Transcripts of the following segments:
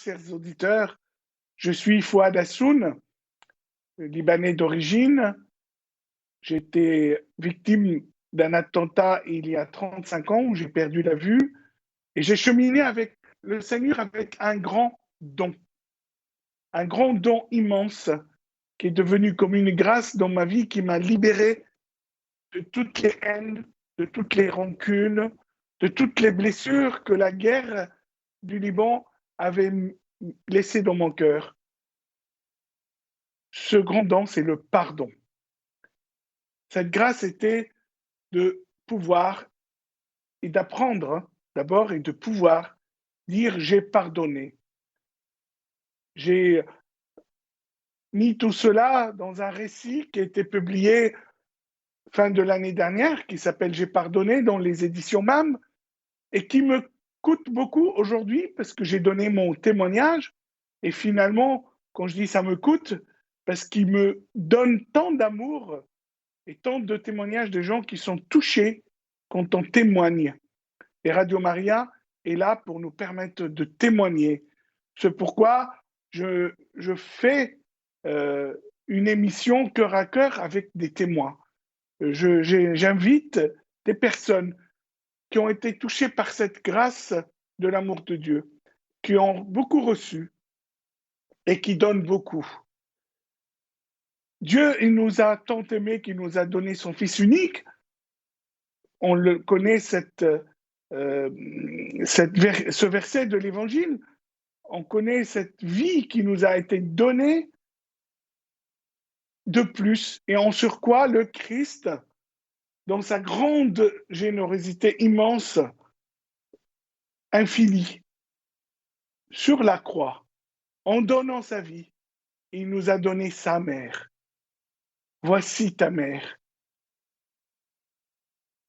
chers auditeurs. Je suis Fouad Hassoun, Libanais d'origine. J'ai été victime d'un attentat il y a 35 ans où j'ai perdu la vue et j'ai cheminé avec le Seigneur avec un grand don immense qui est devenu comme une grâce dans ma vie qui m'a libéré de toutes les haines, de toutes les rancunes, de toutes les blessures que la guerre du Liban avait laissées dans mon cœur. Ce grand don, c'est le pardon. Cette grâce était de pouvoir et d'apprendre d'abord et de pouvoir dire j'ai pardonné. J'ai mis tout cela dans un récit qui a été publié fin de l'année dernière, qui s'appelle J'ai pardonné dans les éditions MAM et qui me coûte beaucoup aujourd'hui parce que j'ai donné mon témoignage et finalement, quand je dis ça me coûte, parce qu'il me donne tant d'amour et tant de témoignages de gens qui sont touchés quand on témoigne. Et Radio Maria est là pour nous permettre de témoigner. C'est pourquoi je fais une émission cœur à cœur avec des témoins. J'invite des personnes qui ont été touchées par cette grâce de l'amour de Dieu, qui ont beaucoup reçu et qui donnent beaucoup. Dieu, il nous a tant aimés qu'il nous a donné son Fils unique. On le connaît, ce verset de l'Évangile. On connaît cette vie qui nous a été donnée de plus. Et en surcroît, le Christ, dans sa grande générosité immense, infinie, sur la croix, en donnant sa vie, il nous a donné sa mère. Voici ta mère.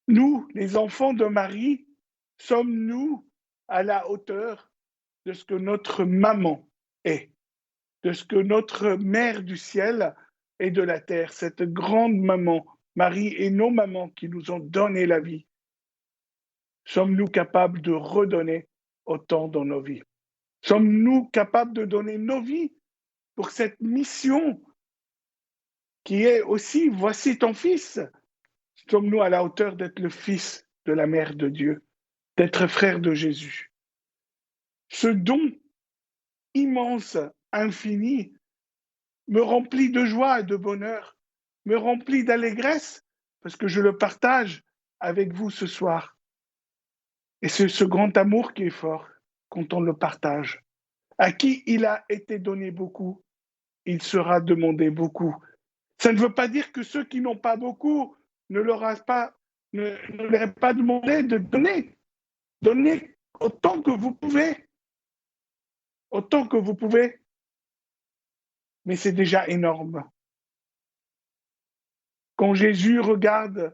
Nous, les enfants de Marie, sommes-nous à la hauteur de ce que notre maman est, de ce que notre mère du ciel et de la terre, cette grande maman, Marie et nos mamans qui nous ont donné la vie, sommes-nous capables de redonner autant dans nos vies? Sommes-nous capables de donner nos vies pour cette mission qui est aussi, voici ton fils? Sommes-nous à la hauteur d'être le fils de la mère de Dieu, d'être frère de Jésus? Ce don immense, infini, me remplit de joie et de bonheur, me remplit d'allégresse, parce que je le partage avec vous ce soir. Et c'est ce grand amour qui est fort quand on le partage. À qui il a été donné beaucoup, il sera demandé beaucoup. Ça ne veut pas dire que ceux qui n'ont pas beaucoup ne leur aient pas demandé de donner. Donnez autant que vous pouvez. Autant que vous pouvez. Mais c'est déjà énorme. Quand Jésus regarde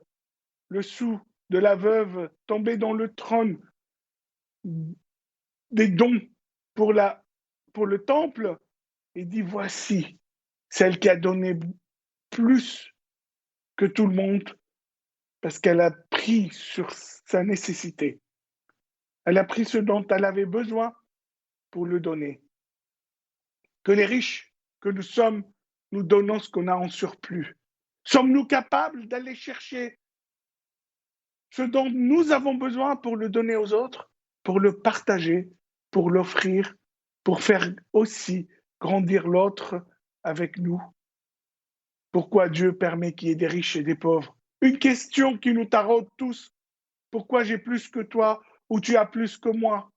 le sou de la veuve tomber dans le trône des dons pour le temple, il dit voici celle qui a donné plus que tout le monde parce qu'elle a pris sur sa nécessité. Elle a pris ce dont elle avait besoin pour le donner. Que les riches que nous sommes, nous donnons ce qu'on a en surplus. Sommes-nous capables d'aller chercher ce dont nous avons besoin pour le donner aux autres, pour le partager, pour l'offrir, pour faire aussi grandir l'autre avec nous? Pourquoi Dieu permet qu'il y ait des riches et des pauvres? Une question qui nous taraude tous. Pourquoi j'ai plus que toi ou tu as plus que moi?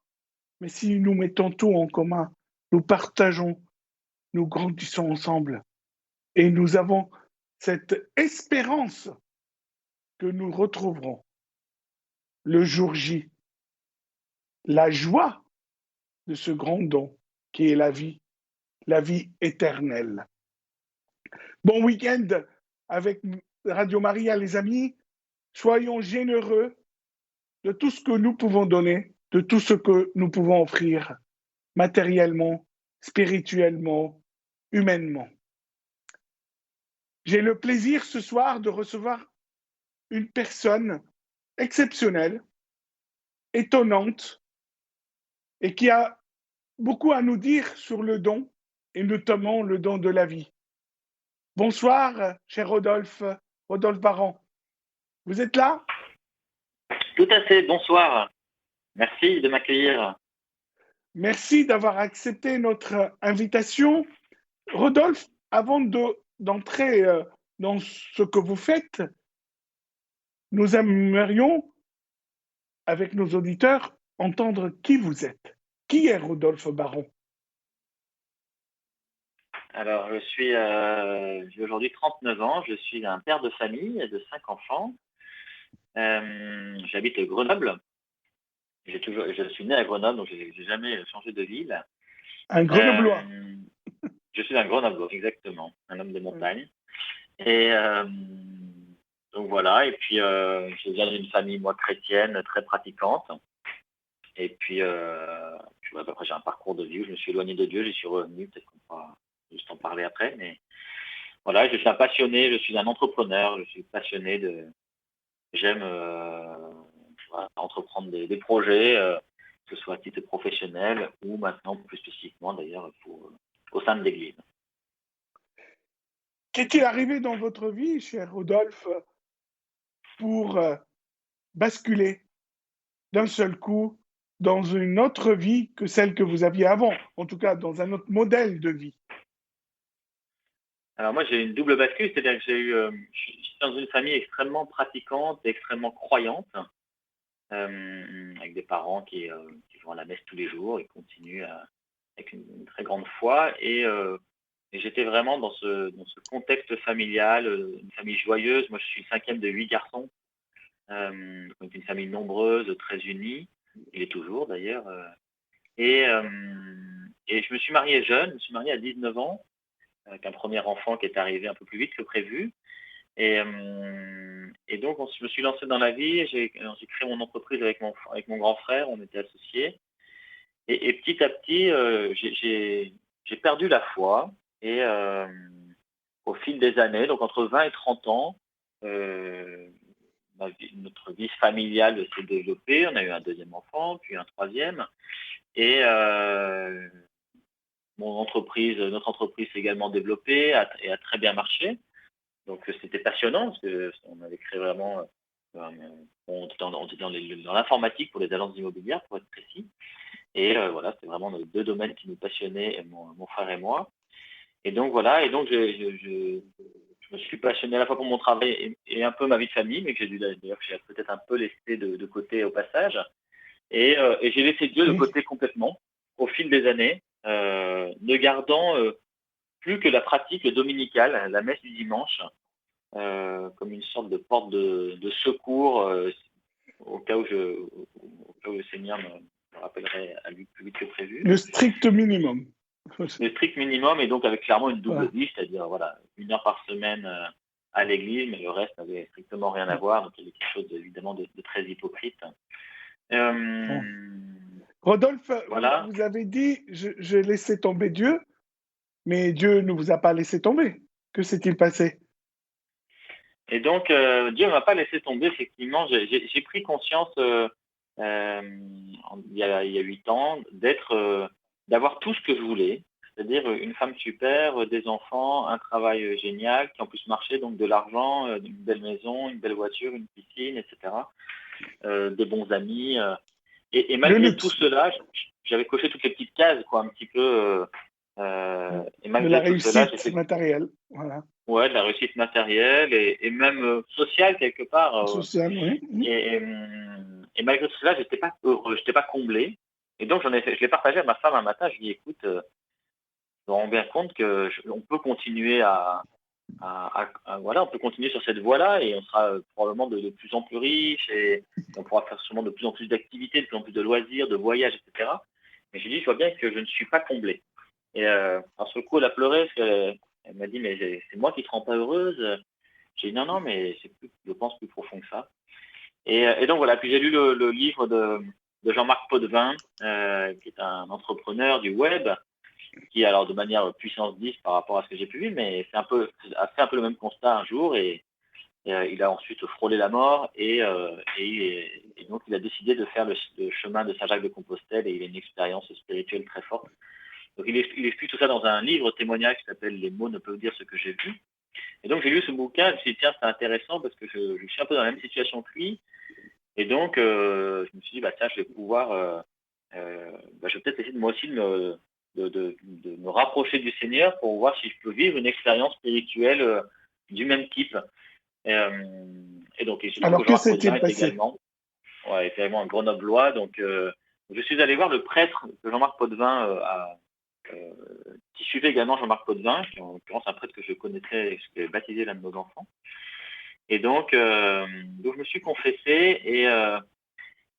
Mais si nous mettons tout en commun, nous partageons, nous grandissons ensemble et nous avons cette espérance que nous retrouverons le jour J, la joie de ce grand don qui est la vie éternelle. Bon week-end avec Radio Maria, les amis. Soyons généreux de tout ce que nous pouvons donner, de tout ce que nous pouvons offrir matériellement, spirituellement, humainement. J'ai le plaisir ce soir de recevoir une personne exceptionnelle, étonnante, et qui a beaucoup à nous dire sur le don, et notamment le don de la vie. Bonsoir, cher Rodolphe, Rodolphe Baron. Vous êtes là? Tout à fait, bonsoir. Merci de m'accueillir. Merci d'avoir accepté notre invitation. Rodolphe, avant d'entrer dans ce que vous faites, nous aimerions, avec nos auditeurs, entendre qui vous êtes. Qui est Rodolphe Baron? Alors, j'ai aujourd'hui 39 ans, je suis un père de famille de 5 enfants. J'habite à Grenoble. Je suis né à Grenoble, donc je n'ai jamais changé de ville. Un Grenoblois. Je suis un Grenoblois, exactement, un homme de montagne. Et donc voilà, et puis je viens d'une famille, moi, chrétienne, très pratiquante. Et puis, après, j'ai un parcours de vie où je me suis éloigné de Dieu, j'y suis revenu, peut-être qu'on pourra juste en parler après, mais voilà, je suis un passionné, je suis un entrepreneur, je suis passionné j'aime entreprendre des projets, que ce soit à titre professionnel ou maintenant plus spécifiquement d'ailleurs au sein de l'Église. Qu'est-il arrivé dans votre vie, cher Rodolphe, pour basculer d'un seul coup dans une autre vie que celle que vous aviez avant, en tout cas dans un autre modèle de vie? Alors moi, j'ai une double bascule, c'est-à-dire que je suis dans une famille extrêmement pratiquante, extrêmement croyante, avec des parents qui vont à la messe tous les jours et continuent avec une très grande foi. Et j'étais vraiment dans ce contexte familial, une famille joyeuse. Moi, je suis le cinquième de 8 garçons, donc une famille nombreuse, très unie. Il est toujours d'ailleurs. Et je me suis marié jeune, je me suis marié à 19 ans, avec un premier enfant qui est arrivé un peu plus vite que prévu. Et donc, je me suis lancé dans la vie. J'ai créé mon entreprise avec mon grand frère. On était associés. Et petit à petit, j'ai perdu la foi. Et au fil des années, donc entre 20 et 30 ans, notre vie familiale s'est développée. On a eu un deuxième enfant, puis un troisième. Et notre entreprise s'est également développée et a très bien marché. Donc c'était passionnant parce qu'on avait créé vraiment, on était dans l'informatique pour les agences immobilières pour être précis. Et voilà, c'était vraiment nos deux domaines qui nous passionnaient, mon frère et moi. Et donc voilà, je me suis passionné à la fois pour mon travail et un peu ma vie de famille, mais que j'ai peut-être un peu laissé de côté au passage. Et j'ai laissé Dieu de côté complètement au fil des années, ne gardant plus que la pratique dominicale, la messe du dimanche, comme une sorte de porte de secours au cas où le Seigneur me rappellerait à lui plus vite que prévu. Le strict minimum. Le strict minimum, et donc avec clairement une double vie, c'est-à-dire voilà, 1 heure par semaine à l'église, mais le reste n'avait strictement rien à voir, donc il y avait quelque chose évidemment de très hypocrite. Rodolphe, voilà. vous avez dit, j'ai laissé tomber Dieu, mais Dieu ne vous a pas laissé tomber. Que s'est-il passé? Et donc, Dieu ne m'a pas laissé tomber, effectivement. J'ai pris conscience il y a 8 ans d'avoir tout ce que je voulais, c'est-à-dire une femme super, des enfants, un travail génial qui en plus marchait, donc de l'argent, une belle maison, une belle voiture, une piscine, etc. Des bons amis. Et malgré tout cela, j'avais coché toutes les petites cases, quoi, un petit peu. Et malgré de la réussite matérielle, voilà. Ouais, de la réussite matérielle et même sociale quelque part. Sociale, oui. Et malgré tout cela, j'étais pas heureux, j'étais pas comblé. Et donc je l'ai partagé à ma femme un matin. Je lui ai dit, écoute, je me rends bien compte que on peut continuer on peut continuer sur cette voie-là et on sera probablement de plus en plus riche et on pourra faire sûrement de plus en plus d'activités, de plus en plus de loisirs, de voyages, etc. Mais je lui ai dit, je vois bien que je ne suis pas comblé. Et à ce coup, elle a pleuré parce qu'elle m'a dit, mais c'est moi qui te rends pas heureuse. J'ai dit, non, mais je pense plus profond que ça. Et donc voilà, puis j'ai lu le livre de Jean-Marc Potvin, qui est un entrepreneur du web, qui, alors de manière puissance 10 par rapport à ce que j'ai pu vivre, mais a fait un peu le même constat un jour et Il a ensuite frôlé la mort et donc il a décidé de faire le chemin de Saint-Jacques-de-Compostelle et il a une expérience spirituelle très forte. Donc il explique tout ça dans un livre témoignage qui s'appelle Les mots ne peuvent dire ce que j'ai vu. Et donc j'ai lu ce bouquin, je me suis dit tiens c'est intéressant parce que je suis un peu dans la même situation que lui. Et donc je me suis dit tiens je vais pouvoir, je vais peut-être essayer de moi aussi de me rapprocher du Seigneur pour voir si je peux vivre une expérience spirituelle du même type. Et donc, il se trouve Alors, que que Jean-Marc s'est-il Potvin passé? est également un grenoblois. Donc, je suis allé voir le prêtre que Jean-Marc Potvin qui suivait également Jean-Marc Potvin, qui est en l'occurrence un prêtre que je connaissais et qui avait baptisé l'un de nos enfants. Et donc je me suis confessé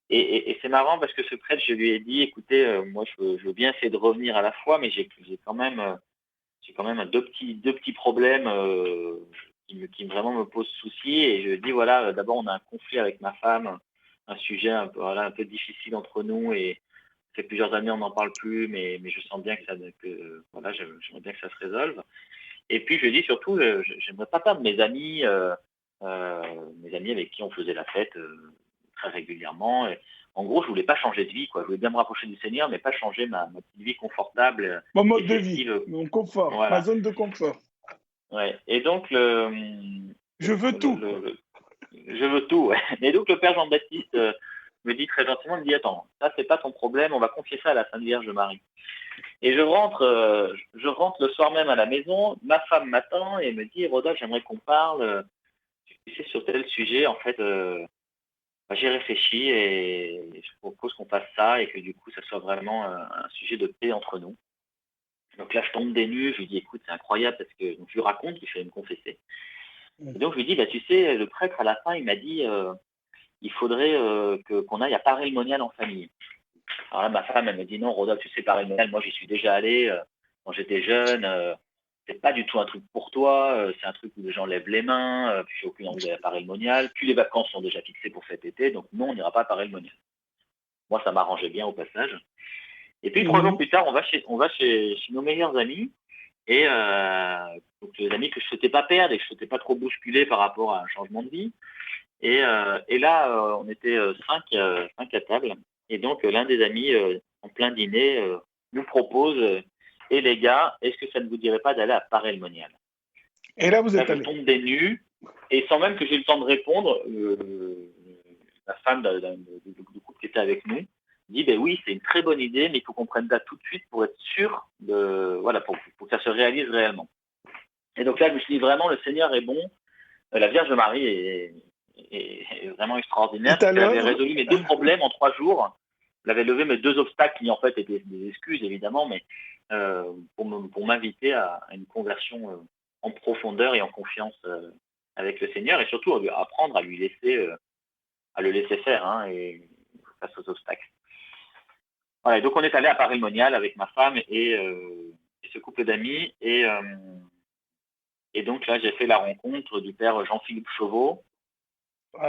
et c'est marrant parce que ce prêtre, je lui ai dit, écoutez, moi, je veux bien essayer de revenir à la foi, mais j'ai quand même deux petits problèmes qui vraiment me posent souci. Et je dis, voilà, d'abord, on a un conflit avec ma femme, un sujet un peu difficile entre nous. Et ça fait plusieurs années, on n'en parle plus, mais je sens bien voilà, j'aimerais bien que ça se résolve. Et puis, je dis surtout, j'aimerais pas perdre mes amis avec qui on faisait la fête très régulièrement. Et en gros, je voulais pas changer de vie, quoi. Je voulais bien me rapprocher du Seigneur, mais pas changer ma petite vie confortable Mon et mode de vie, festive. mon confort, ma Voilà. zone de confort. Ouais. Et donc, Je veux tout. je veux tout. Ouais. Et donc, le Père Jean-Baptiste me dit très gentiment, il me dit, attends, ça, c'est pas ton problème, on va confier ça à la Sainte Vierge Marie. Et je rentre le soir même à la maison, ma femme m'attend et me dit, Rodolphe, j'aimerais qu'on parle, tu sais, sur tel sujet, en fait, j'ai réfléchi et je propose qu'on fasse ça et que du coup, ça soit vraiment un sujet de paix entre nous. Donc là, je tombe des nues, je lui dis, écoute, c'est incroyable parce que donc, je lui raconte qu'il fallait me confesser. Et donc, je lui dis, tu sais, le prêtre, à la fin, il m'a dit, il faudrait qu'on aille à Paray-le-Monial en famille. Alors là, ma femme, elle me dit, non, Rodolphe, tu sais, Paray-le-Monial, moi, j'y suis déjà allé quand j'étais jeune. C'est pas du tout un truc pour toi. C'est un truc où les gens lèvent les mains. Puis j'ai aucune envie d'aller à Paray-le-Monial. Puis les vacances sont déjà fixées pour cet été. Donc, non, on n'ira pas à Paray-le-Monial. Moi, ça m'arrangeait bien au passage. Et puis, 3 jours plus tard, on va chez nos meilleurs amis. Et donc, les amis que je ne souhaitais pas perdre et que je ne souhaitais pas trop bousculer par rapport à un changement de vie. Et là, on était 5 à table. Et donc, l'un des amis, en plein dîner, nous propose et les gars, est-ce que ça ne vous dirait pas d'aller à Paray-le-Monial? Et là, vous êtes je allé. tombe des nues. Et sans même que j'ai eu le temps de répondre, la femme du couple qui était avec nous dit oui, c'est une très bonne idée, mais il faut qu'on prenne date tout de suite pour être sûr pour que ça se réalise réellement. Et donc là, je me suis dit vraiment, le Seigneur est bon, la Vierge Marie est vraiment extraordinaire, parce qu'elle avait résolu mes 2 problèmes en 3 jours. Elle avait levé mes 2 obstacles qui en fait étaient des excuses évidemment, mais pour m'inviter à une conversion en profondeur et en confiance avec le Seigneur, et surtout à apprendre à le laisser faire et face aux obstacles. Voilà, donc on est allé à Paray-le-Monial avec ma femme et ce couple d'amis et donc là j'ai fait la rencontre du père Jean-Philippe Chauveau,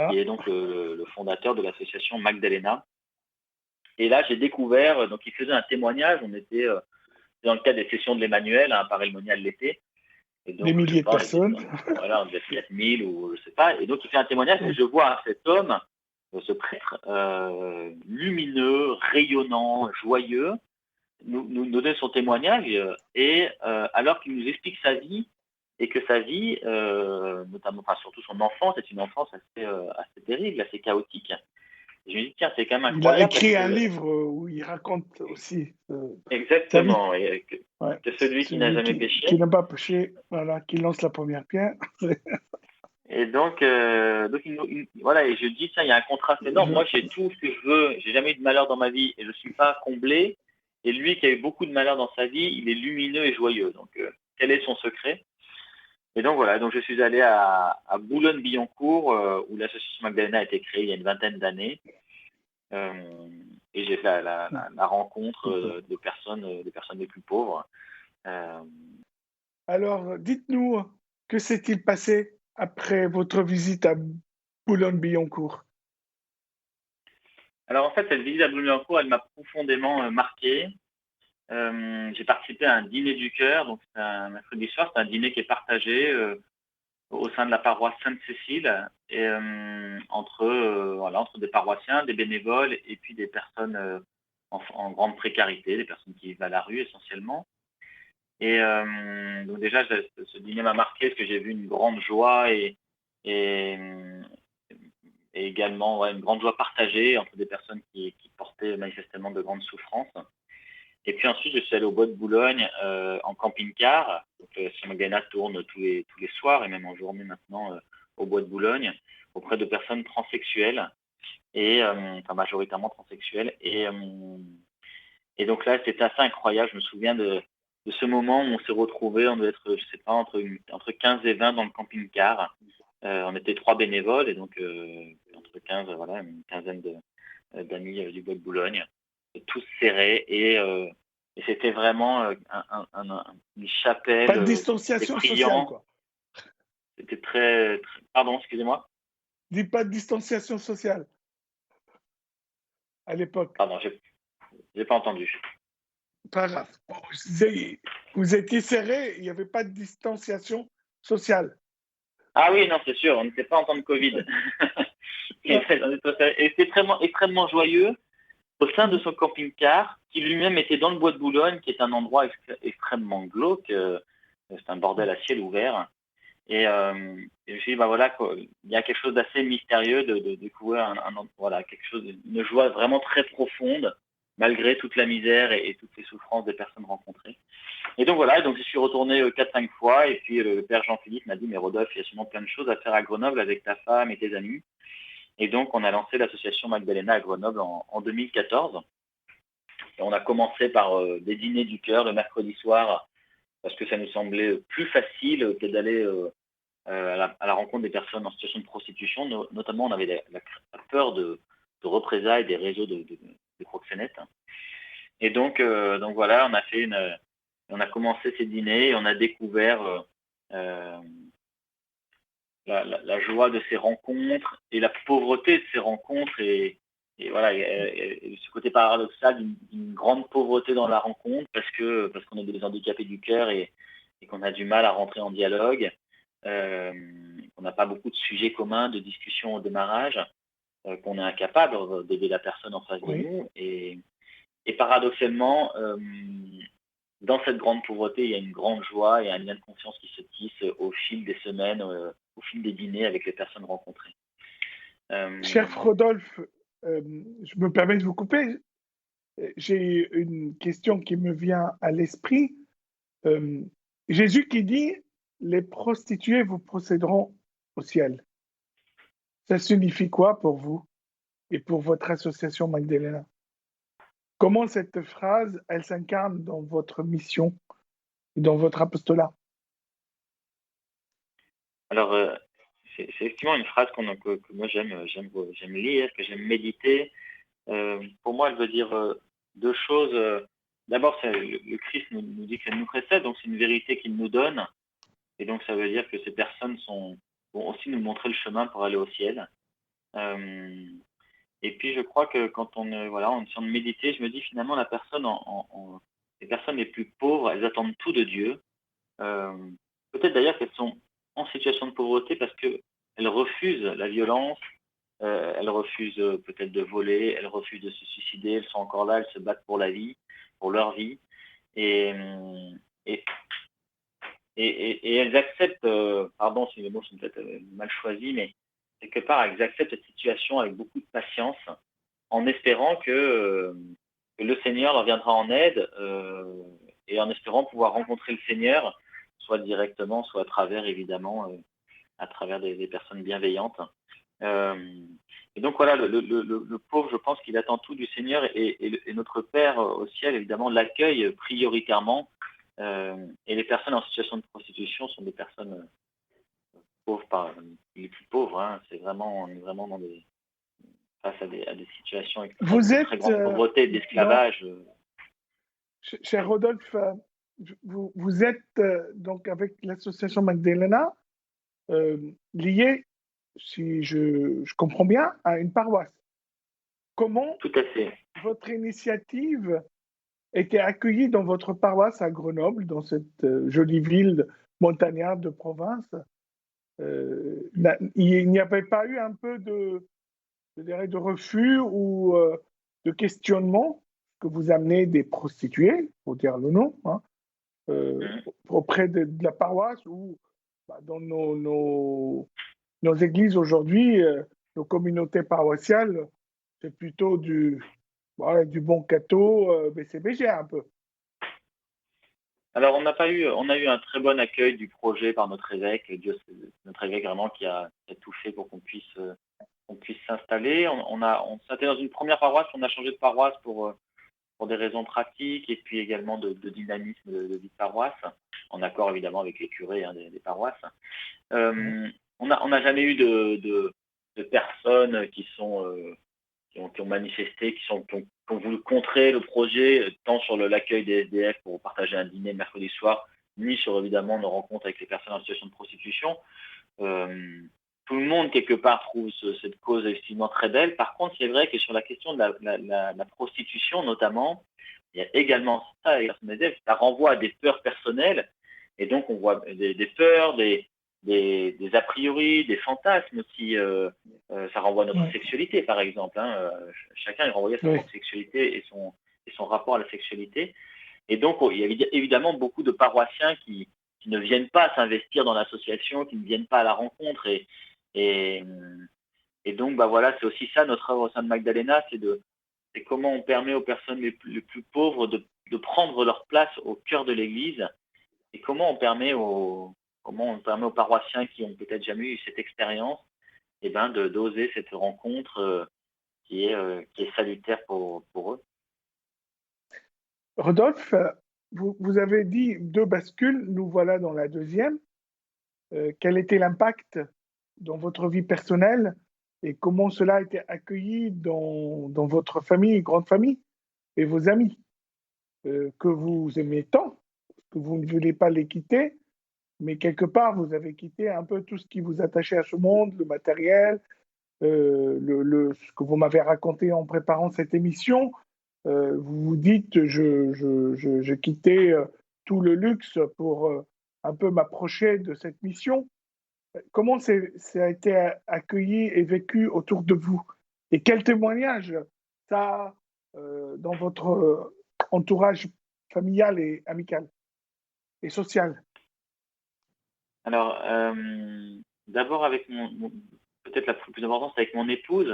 qui est donc le fondateur de l'association Magdalena. Et là j'ai découvert, donc il faisait un témoignage, on était dans le cadre des sessions de l'Emmanuel à Paray-le-Monial l'été. Et donc, des milliers de personnes. Voilà, on devait être 4000 ou je sais pas. Et donc, il fait un témoignage et je vois cet homme, ce prêtre lumineux, rayonnant, joyeux, nous donner son témoignage et alors qu'il nous explique sa vie et que sa vie, notamment, surtout son enfance, est une enfance assez terrible, assez chaotique. Et je me dis, tiens, c'est quand même incroyable. Il a écrit un livre où il raconte aussi exactement, sa vie. Que celui qui n'a jamais péché. Qui n'a pas péché, voilà, qui lance la première pierre. Et donc voilà, et je dis, tiens, il y a un contraste énorme. Moi, j'ai tout ce que je veux, j'ai jamais eu de malheur dans ma vie et je ne suis pas comblé. Et lui qui a eu beaucoup de malheur dans sa vie, il est lumineux et joyeux. Donc, quel est son secret? Et donc voilà, donc je suis allé à Boulogne-Billancourt, où l'association Magdalena a été créée il y a une vingtaine d'années. Et j'ai fait la rencontre de personnes les plus pauvres. Alors, dites-nous, que s'est-il passé après votre visite à Boulogne-Billancourt? Alors en fait, cette visite à Boulogne-Billancourt, elle m'a profondément marqué. J'ai participé à un dîner du cœur, donc c'est un mercredi soir, c'est un dîner qui est partagé au sein de la paroisse Sainte-Cécile, et, entre des paroissiens, des bénévoles et puis des personnes en grande précarité, des personnes qui vivent à la rue essentiellement. Et donc déjà, ce dîner m'a marqué parce que j'ai vu une grande joie et, et également une grande joie partagée entre des personnes qui portaient manifestement de grandes souffrances. Et puis ensuite, je suis allé au Bois de Boulogne en camping-car. Ce Magdalena tourne tous les soirs et même en journée maintenant au Bois de Boulogne auprès de personnes transsexuelles et enfin majoritairement transsexuelles. Et donc là, c'était assez incroyable. Je me souviens de ce moment où on s'est retrouvés, on devait être, je sais pas, entre 15 et 20 dans le camping-car. On était 3 bénévoles et donc entre 15, voilà, une quinzaine d'amis du Bois de Boulogne, tous serrés et c'était vraiment une chapelle, Pas de c'était distanciation sociale, priant, quoi. c'était pardon, excusez-moi, Dis pas de distanciation sociale à l'époque. pardon, j'ai pas entendu. Pas grave. Bon, vous étiez serrés, il n'y avait pas de distanciation sociale. Ah oui, non, c'est sûr, on n'était pas en temps de Covid. Et c'était extrêmement joyeux au sein de son camping-car, qui lui-même était dans le Bois de Boulogne, qui est un endroit extrêmement glauque. C'est un bordel à ciel ouvert. Et je me suis dit, bah voilà, il y a quelque chose d'assez mystérieux de découvrir voilà, quelque chose, une joie vraiment très profonde, malgré toute la misère et toutes les souffrances des personnes rencontrées. Et donc voilà, donc je suis retourné 4-5 fois, et puis le père Jean-Philippe m'a dit, mais Rodolphe, il y a sûrement plein de choses à faire à Grenoble avec ta femme et tes amis. Et donc on a lancé l'association Magdalena à Grenoble en 2014. Et on a commencé par des dîners du cœur le mercredi soir, parce que ça nous semblait plus facile que d'aller à la rencontre des personnes en situation de prostitution. Notamment, on avait la peur de représailles des réseaux de proxénètes. Et donc voilà, on a commencé ces dîners et on a découvert euh, la joie de ces rencontres et la pauvreté de ces rencontres et voilà, et ce côté paradoxal d'une grande pauvreté dans la rencontre parce qu'on est des handicapés du cœur et qu'on a du mal à rentrer en dialogue, qu'on n'a pas beaucoup de sujets communs, de discussions au démarrage, qu'on est incapable d'aider la personne en face de Oui. nous. Et paradoxalement, dans cette grande pauvreté, il y a une grande joie et un lien de confiance qui se tisse au fil des semaines, au fil des dîners avec les personnes rencontrées. Cher Rodolphe, je me permets de vous couper. J'ai une question qui me vient à l'esprit. Euh, Jésus qui dit, les prostituées vous procéderont au ciel. Ça signifie quoi pour vous et pour votre association Magdalena? Comment cette phrase, elle s'incarne dans votre mission et dans votre apostolat? Alors, c'est effectivement une phrase que moi j'aime lire, que j'aime méditer. Pour moi, elle veut dire deux choses. D'abord, le Christ nous dit qu'elle nous précède, donc c'est une vérité qu'il nous donne. Et donc, ça veut dire que ces personnes vont aussi nous montrer le chemin pour aller au ciel. Et puis, je crois que quand voilà, on est en train de méditer, je me dis finalement, les personnes les plus pauvres, elles attendent tout de Dieu. Peut-être d'ailleurs qu'elles sont en situation de pauvreté parce qu'elles refusent la violence, elles refusent peut-être de voler, elles refusent de se suicider, elles sont encore là, elles se battent pour la vie, pour leur vie. Et, et, et elles acceptent, pardon si les mots sont peut-être mal choisis, mais quelque part, elles acceptent cette situation avec beaucoup de patience, en espérant que le Seigneur leur viendra en aide et en espérant pouvoir rencontrer le Seigneur, soit directement, soit à travers, évidemment, à travers des personnes bienveillantes. Et donc voilà, le pauvre, je pense qu'il attend tout du Seigneur et notre Père au ciel, évidemment, l'accueille prioritairement. Et les personnes en situation de prostitution sont des personnes pauvres, les plus pauvres. Hein. On est vraiment face à des situations Vous de très êtes, grande pauvreté, non, d'esclavage. cher Rodolphe, vous êtes donc avec l'association Magdalena lié, si je comprends bien, à une paroisse. Comment Tout à fait. votre initiative était accueillie dans votre paroisse à Grenoble, dans cette jolie ville montagnarde de province? Il n'y avait pas eu un peu je dirais, de refus ou de questionnement que vous amenez des prostituées, pour dire le nom, hein, Mhm. auprès de la paroisse ou dans nos églises aujourd'hui, nos communautés paroissiales, c'est plutôt voilà, du bon catho, BCBG un peu. Alors, on a eu un très bon accueil du projet par notre évêque, notre évêque vraiment qui a tout fait pour qu'on puisse s'installer. On s'était dans une première paroisse, on a changé de paroisse pour des raisons pratiques et puis également de dynamisme de vie de paroisse, en accord évidemment avec les curés hein, des paroisses. Mhm. On n'a jamais eu de personnes qui ont manifesté, qui ont voulu contrer le projet, tant sur l'accueil des SDF pour partager un dîner mercredi soir, ni sur évidemment nos rencontres avec les personnes en situation de prostitution. Euh, Tout le monde, quelque part, trouve cette cause effectivement très belle. Par contre, c'est vrai que sur la question de la prostitution, notamment, il y a également ça, et ça renvoie à des peurs personnelles. Et donc, on voit des peurs, des a priori, des fantasmes aussi. Ça renvoie à notre Ouais. sexualité, par exemple. Hein. Chacun est renvoyé à sa Oui. propre sexualité et son rapport à la sexualité. Et donc, il y a évidemment beaucoup de paroissiens qui ne viennent pas s'investir dans l'association, qui ne viennent pas à la rencontre. Et, et donc, bah voilà, c'est aussi ça notre œuvre au sein de Magdalena, c'est comment on permet aux personnes les plus pauvres de prendre leur place au cœur de l'Église et comment on permet aux paroissiens qui ont peut-être jamais eu cette expérience, eh ben, d'oser cette rencontre qui est salutaire pour eux. Rodolphe, vous avez dit deux bascules, nous voilà dans la deuxième. Quel était l'impact dans votre vie personnelle et comment cela a été accueilli dans votre famille, grande famille et vos amis que vous aimez tant, que vous ne voulez pas les quitter, mais quelque part vous avez quitté un peu tout ce qui vous attachait à ce monde, le matériel, ce que vous m'avez raconté en préparant cette émission. Vous vous dites, je quittais tout le luxe pour un peu m'approcher de cette mission. Comment ça a été accueilli et vécu autour de vous? Et quel témoignage ça a dans votre entourage familial et amical et social? Alors, d'abord avec peut-être la plus importante, c'est avec mon épouse,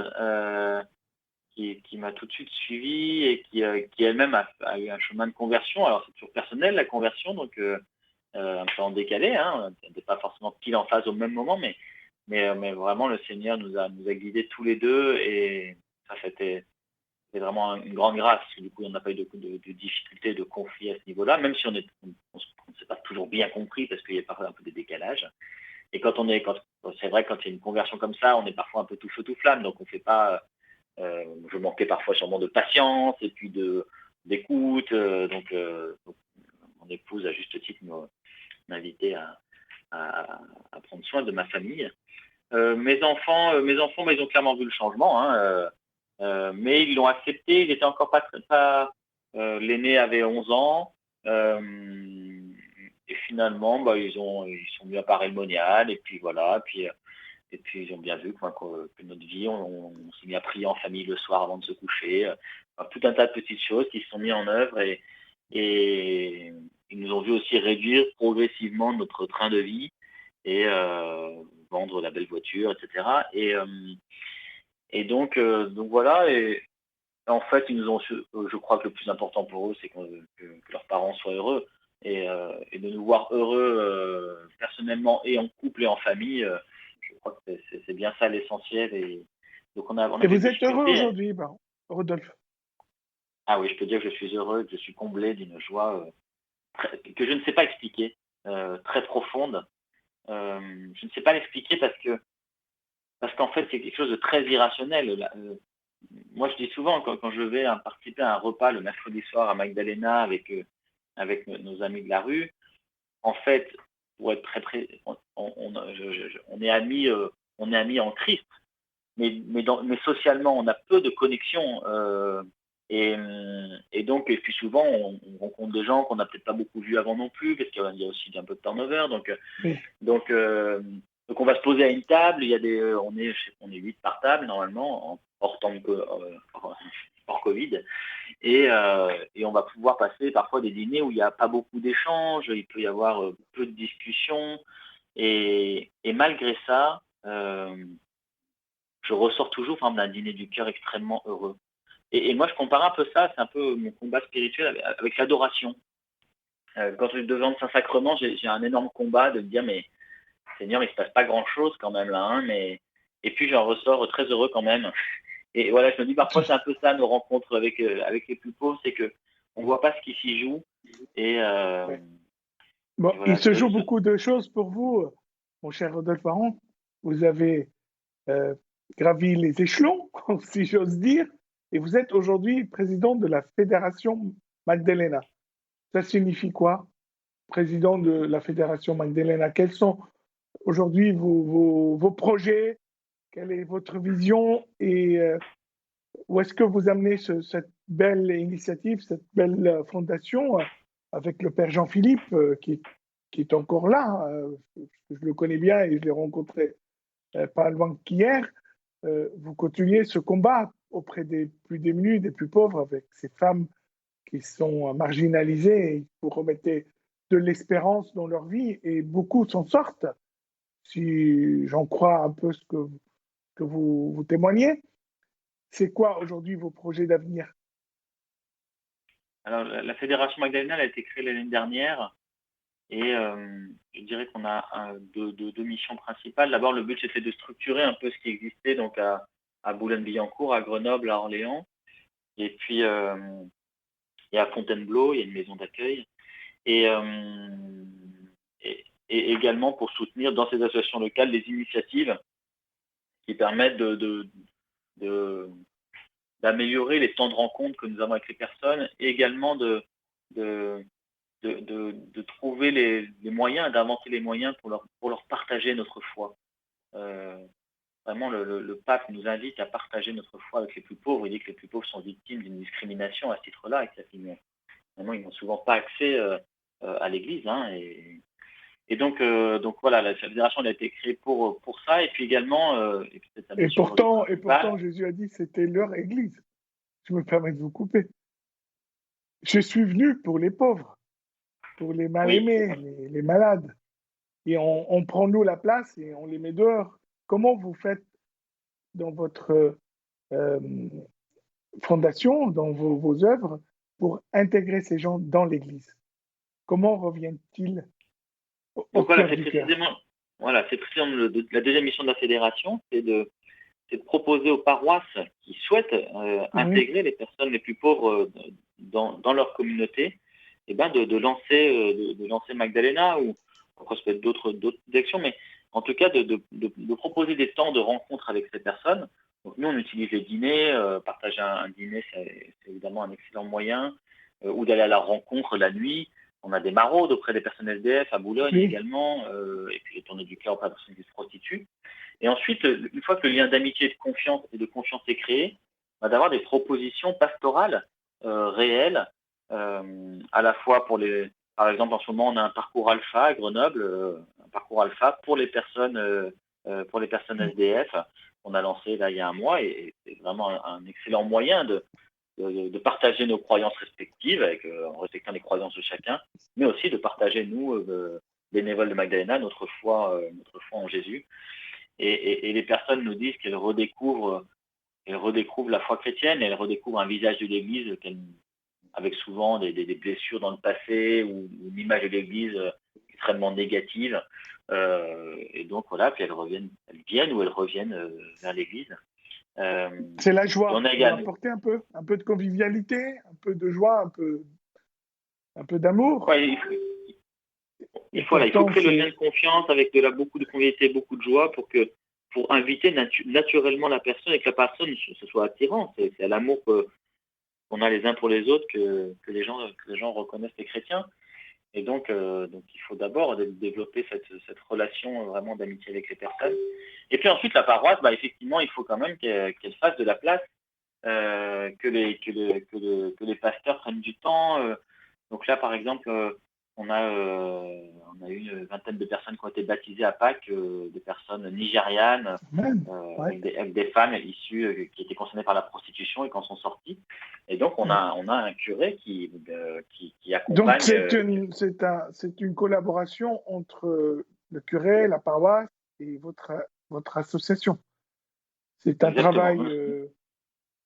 qui m'a tout de suite suivi et qui elle-même a eu un chemin de conversion. Alors, c'est toujours personnel, la conversion, donc un peu en décalé, hein, on n'était pas forcément pile en phase au même moment, mais vraiment, le Seigneur nous a guidés tous les deux et ça, c'était vraiment une grande grâce. Parce que, du coup, on n'a pas eu de difficultés, de conflits à ce niveau-là, même si on ne s'est pas toujours bien compris parce qu'il y a parfois un peu des décalages. Et c'est vrai, quand il y a une conversion comme ça, on est parfois un peu tout feu, tout flamme, donc on fait pas. Je manquais parfois sûrement de patience et puis d'écoute. Donc, mon épouse, à juste titre, m'a invité à prendre soin de ma famille. Mes enfants, bah, ils ont clairement vu le changement, hein, mais ils l'ont accepté. Il était encore pas l'aîné avait 11 ans. Et finalement, bah, ils sont mis à part le monial. Et puis voilà. Et puis ils ont bien vu que notre vie, on s'est mis à prier en famille le soir avant de se coucher. Enfin, tout un tas de petites choses qui se sont mises en œuvre et ils nous ont vu aussi réduire progressivement notre train de vie et vendre la belle voiture, etc. Et donc voilà. Et en fait, je crois que le plus important pour eux, c'est que leurs parents soient heureux et de nous voir heureux personnellement et en couple et en famille. Je crois que c'est bien ça l'essentiel. Et donc on Et avait vous des êtes heureux difficultés. aujourd'hui, Rodolphe? Ah oui, je peux dire que je suis heureux, que je suis comblé d'une joie que je ne sais pas expliquer, très profonde. Je ne sais pas l'expliquer parce qu'en fait, c'est quelque chose de très irrationnel. Moi, je dis souvent, quand je vais participer à un repas le mercredi soir à Magdalena avec nos amis de la rue, en fait, pour être très, on est amis en Christ, mais socialement, on a peu de connexions. Et puis souvent, on rencontre des gens qu'on n'a peut-être pas beaucoup vus avant non plus, parce qu'il y a aussi un peu de turnover. Oui. Donc, Donc on va se poser à une table, il y a on est 8 par table normalement, hors hors Covid, et on va pouvoir passer parfois des dîners où il n'y a pas beaucoup d'échanges, il peut y avoir peu de discussions, et malgré ça, je ressors toujours d'un dîner du cœur extrêmement heureux. Et moi je compare un peu ça, c'est un peu mon combat spirituel avec l'adoration. Quand je suis devant le Saint-Sacrement, j'ai un énorme combat de me dire, mais Seigneur, il se passe pas grand-chose quand même là, hein, et puis j'en ressors très heureux quand même. Et voilà, je me dis parfois c'est un peu ça nos rencontres avec les plus pauvres, c'est que on voit pas ce qui s'y joue. Et, Ouais. Bon, et il voilà, se joue beaucoup de choses pour vous, mon cher Rodolphe Baron. Vous avez euh, gravi les échelons, si j'ose dire, et vous êtes aujourd'hui président de la Fédération Magdalena. Ça signifie quoi, président de la Fédération Magdalena? Quels sont aujourd'hui vos projets? Quelle est votre vision et où est-ce que vous amenez cette belle initiative, cette belle fondation avec le père Jean-Philippe qui est encore là? Je le connais bien et je l'ai rencontré pas loin qu'hier. Vous continuez ce combat auprès des plus démunis, des plus pauvres, avec ces femmes qui sont marginalisées et vous remettez de l'espérance dans leur vie et beaucoup s'en sortent, si j'en crois un peu ce que vous témoignez. C'est quoi aujourd'hui vos projets d'avenir? alors la Fédération Magdalena elle a été créée l'année dernière, et je dirais qu'on a deux missions principales. D'abord, le but c'était de structurer un peu ce qui existait donc à Boulogne-Billancourt, à Grenoble, à Orléans, et puis et à Fontainebleau, il y a une maison d'accueil, et, et également pour soutenir dans ces associations locales des initiatives qui permettent d'améliorer les temps de rencontre que nous avons avec les personnes, et également de, de trouver les moyens, d'inventer les moyens pour leur partager notre foi. Euh, Vraiment, le pape nous invite à partager notre foi avec les plus pauvres. Il dit que les plus pauvres sont victimes d'une discrimination à ce titre-là, et qu'ils n'ont souvent pas accès à l'Église. Hein, et donc voilà, la fédération elle a été créée pour ça, et puis également, et peut-être sa mission aujourd'hui Et principale. pourtant, Jésus a dit que c'était leur église. Je me permets de vous couper. Je suis venu pour les pauvres, pour les mal-aimés, les malades. Et on prend nous la place et on les met dehors. Comment vous faites dans votre euh, fondation, dans vos œuvres, pour intégrer ces gens dans l'Église? Comment reviennent-ils au Donc voilà, cœur du cœur? c'est précisément la deuxième mission de la fédération, c'est de proposer aux paroisses qui souhaitent Oui, intégrer les personnes les plus pauvres dans leur communauté, et de lancer Magdalena, ou après ça peut être d'autres actions, mais en tout cas de proposer des temps de rencontre avec ces personnes. Donc nous on utilise les dîners, partager un dîner c'est évidemment un excellent moyen, ou d'aller à la rencontre la nuit. On a des maraudes auprès des personnes SDF à Boulogne oui, également, et puis les tournées du cœur auprès des personnes qui se prostituent. Et ensuite, une fois que le lien d'amitié et de confiance est créé, d'avoir des propositions pastorales réelles, à la fois par exemple, en ce moment, on a un parcours alpha à Grenoble, un parcours alpha pour les personnes SDF. On a lancé là il y a un mois, et c'est vraiment un excellent moyen de partager nos croyances respectives, en respectant les croyances de chacun, mais aussi de partager, nous, bénévoles de Magdalena, notre foi en Jésus. Et les personnes nous disent qu'elles redécouvrent la foi chrétienne, et elles redécouvrent un visage de l'Église avec souvent des blessures dans le passé, ou une image de l'Église extrêmement négative. Et donc voilà, puis elles viennent ou elles reviennent vers l'Église. c'est la Et joie. on a Vous également, apportez un peu de convivialité, un peu de joie, un peu d'amour. ouais, Et il faut pourtant, créer le lien c'est de confiance avec beaucoup de convivialité, beaucoup de joie, pour inviter naturellement la personne, et que la personne ce soit attirant. C'est à l'amour qu'on a les uns pour les autres que les gens reconnaissent les chrétiens. Et donc il faut d'abord développer cette relation vraiment d'amitié avec les personnes. Et puis ensuite, la paroisse, effectivement, il faut quand même qu'elle fasse de la place, que les pasteurs prennent du temps. Donc là, par exemple, on a eu une vingtaine de personnes qui ont été baptisées à Pâques, des personnes nigérianes, Ouais. avec des femmes issues qui étaient concernées par la prostitution et qui en sont sorties. Et donc, on a un curé qui Donc, accompagne. c'est une collaboration entre le curé, la paroisse et votre association. C'est un Exactement. travail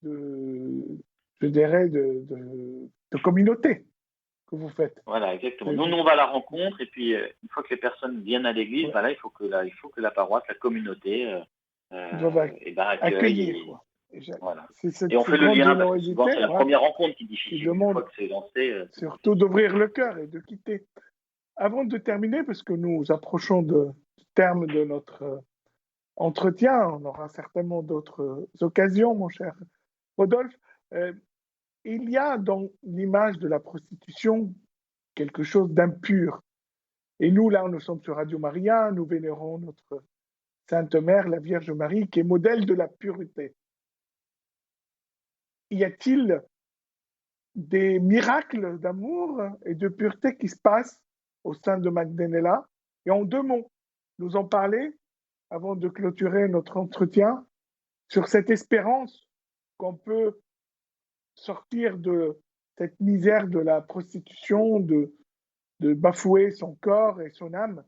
je dirais, de communauté que vous faites. Voilà, exactement. Nous, on va à la rencontre, et puis une fois que les personnes viennent à l'église, Ouais. voilà, il faut que la paroisse, la communauté, Doivent accueille. accueillir. Voilà. C'est Et on fait le grande lien, parce que souvent, générosité c'est la première rencontre qui est difficile. Une demande fois que c'est lancé, c'est surtout difficile. d'ouvrir le cœur et de quitter. Avant de terminer, parce que nous approchons du terme de notre entretien, on aura certainement d'autres occasions, mon cher Rodolphe. Il y a dans l'image de la prostitution quelque chose d'impur. Et nous, là, nous sommes sur Radio Maria, nous vénérons notre Sainte Mère, la Vierge Marie, qui est modèle de la pureté. Y a-t-il des miracles d'amour et de pureté qui se passent au sein de Magdalena? Et en 2 mots, nous en parler avant de clôturer notre entretien sur cette espérance qu'on peut sortir de cette misère de la prostitution, de bafouer son corps et son âme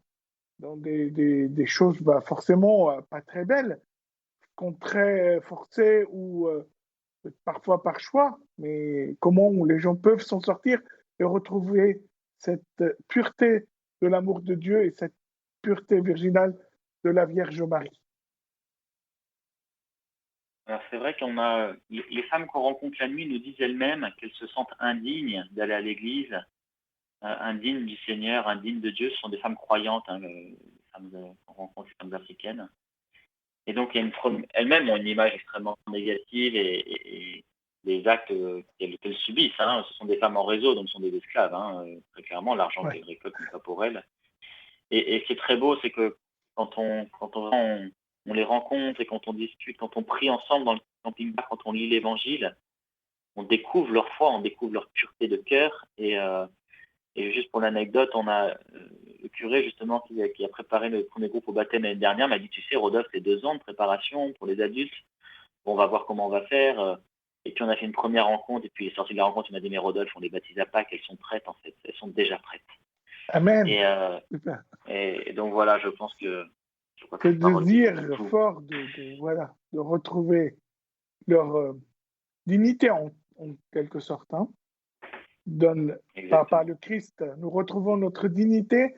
dans des choses forcément pas très belles, très forcées ou parfois par choix, mais comment les gens peuvent s'en sortir et retrouver cette pureté de l'amour de Dieu et cette pureté virginale de la Vierge Marie. Alors, c'est vrai qu'on a les femmes qu'on rencontre la nuit nous disent elles-mêmes qu'elles se sentent indignes d'aller à l'église, indignes du Seigneur, indignes de Dieu. Ce sont des femmes croyantes, hein, les femmes qu'on rencontre, les femmes africaines. Et donc, elles-mêmes ont une image extrêmement négative, et les actes qu'elles subissent, hein, ce sont des femmes en réseau, donc ce sont des esclaves, hein, très clairement. L'argent qu'elles récoltent n'est pas pour elles. Et ce qui est très beau, c'est que quand on les rencontre, et quand on discute, quand on prie ensemble dans le camping-bar, quand on lit l'Évangile, on découvre leur foi, on découvre leur pureté de cœur. Et juste pour l'anecdote, on a le curé justement qui a préparé le premier groupe au baptême l'année dernière m'a dit, tu sais, Rodolphe, c'est 2 ans de préparation pour les adultes. Bon, on va voir comment on va faire. Et puis on a fait une première rencontre, et puis il est sorti de la rencontre, il m'a dit, mais Rodolphe, on les baptise à Pâques, elles sont prêtes en fait, elles sont déjà prêtes. Amen. Et donc voilà, je pense que ce désir fort de retrouver leur dignité en quelque sorte, hein, donne par le Christ. Nous retrouvons notre dignité.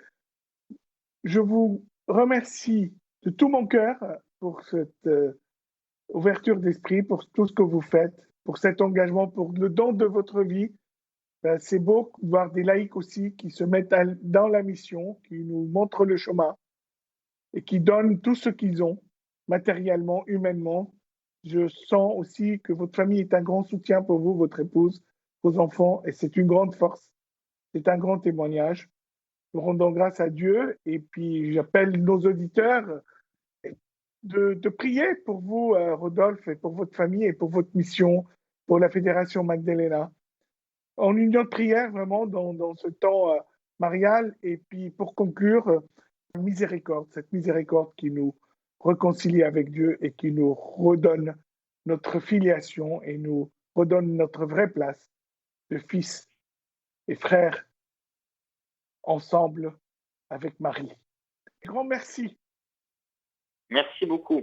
Je vous remercie de tout mon cœur pour cette ouverture d'esprit, pour tout ce que vous faites, pour cet engagement, pour le don de votre vie. C'est beau de voir des laïcs aussi qui se mettent dans la mission, qui nous montrent le chemin et qui donnent tout ce qu'ils ont, matériellement, humainement. Je sens aussi que votre famille est un grand soutien pour vous, votre épouse, vos enfants, et c'est une grande force. C'est un grand témoignage. Nous rendons grâce à Dieu, et puis j'appelle nos auditeurs de prier pour vous, Rodolphe, et pour votre famille, et pour votre mission, pour la Fédération Magdalena. En union de prière, vraiment, dans ce temps marial. Et puis, pour conclure, cette miséricorde qui nous réconcilie avec Dieu et qui nous redonne notre filiation et nous redonne notre vraie place de fils et frères ensemble avec Marie. Grand merci. Merci beaucoup.